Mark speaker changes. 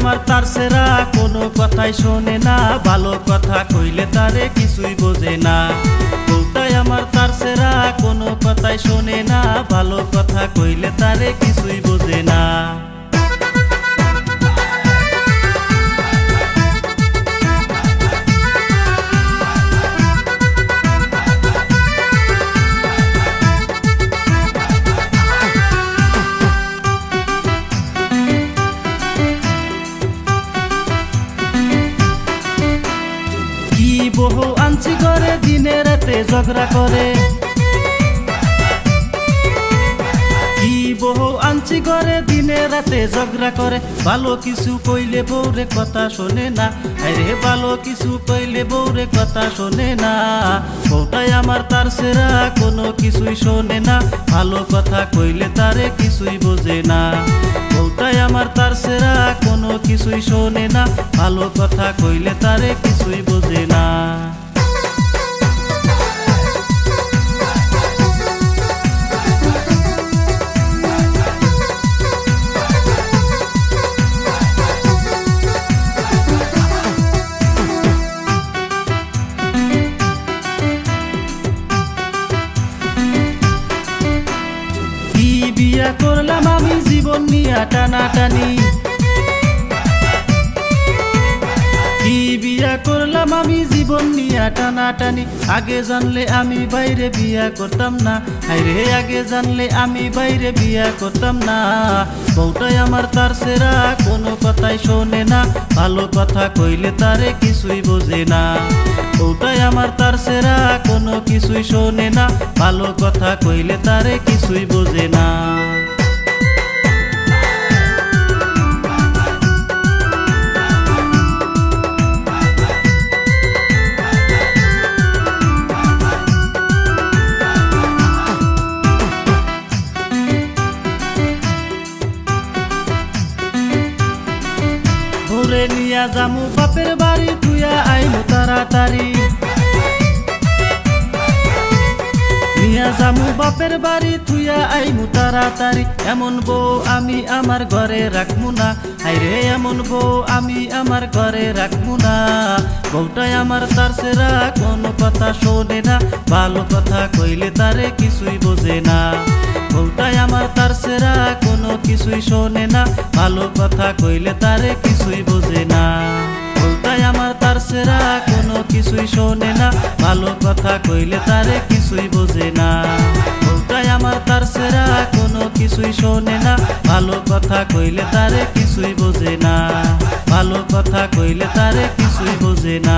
Speaker 1: আমার তার সেরা কোনো কথাই শোনে না, ভালো কথা কইলে তারে কিছুই বোঝে না। বউটাই আমার তার সেরা কোনো কথাই শোনে না, ভালো কথা কইলে তারে কিছুই বোঝে না। বহু আনছি করে দিনে রাতে ঝগড়া করে, কি বহু আনছি করে দিনে রাতে ঝগড়া করে। ভালো কিছু কইলে বউরে কথা শোনে না, আরে ভালো কিছু কইলে বউরে কথা শোনে না। বউটাই আমার তার সেরা কোনো কিছুই শোনে না, ভালো কথা কইলে তারে কিছুই বোঝে না। বউটাই আমার তার সেরা কোনো কিছুই শোনে না, ভালো কথা কইলে তারে কিছুই বোঝে না। বিয়া করলাম আমি জীবন নিয়া টানাটানি, কি বিয়া করলাম আমি জীবন নিয়া টানাটানি। আগে জানলে আমি বাইরে বিয়া করতাম না, আরে আগে জানলে আমি বাইরে বিয়া করতাম না। বউটাই আমার তার সেরা কোনো কথাই শোনে না, ভালো কথা কইলে তারে কিছুই বোঝে না। বউটাই আমার তার সেরা কোনো কিছুই শোনে না, ভালো কথা কইলে তারে কিছুই বোঝে না। ভোরে নিয়া জামু বাপের বাড়ি, তুইয়া আইমু তাড়াতাড়ি। নিয়া জামু বাপের বাড়ি, তুইয়া আইমু তাড়াতাড়ি। এমন বউ আমি আমার ঘরে রাখমু না, আইরে এমন বউ আমি আমার ঘরে রাখমু না। বউটাই আমার তার সেরা কোনো কথা শোনে না, ভালো কথা কইলে তারে কিছুই বোঝে না। বউটাই আমার তার সেরা কোনো কিছুই শোনে না, ভালো কথা কইলে তারে কিছুই বোঝে না। বউটাই আমার তার সেরা কোনো কিছুই শোনে না, ভালো কথা কইলে তারে কিছুই বোঝে না। বউটাই আমার তার সেরা কোনো কিছুই শোনে না, ভালো কথা কইলে তারে কিছুই বোঝে না। ভালো কথা কইলে তারে কিছুই বোঝে না।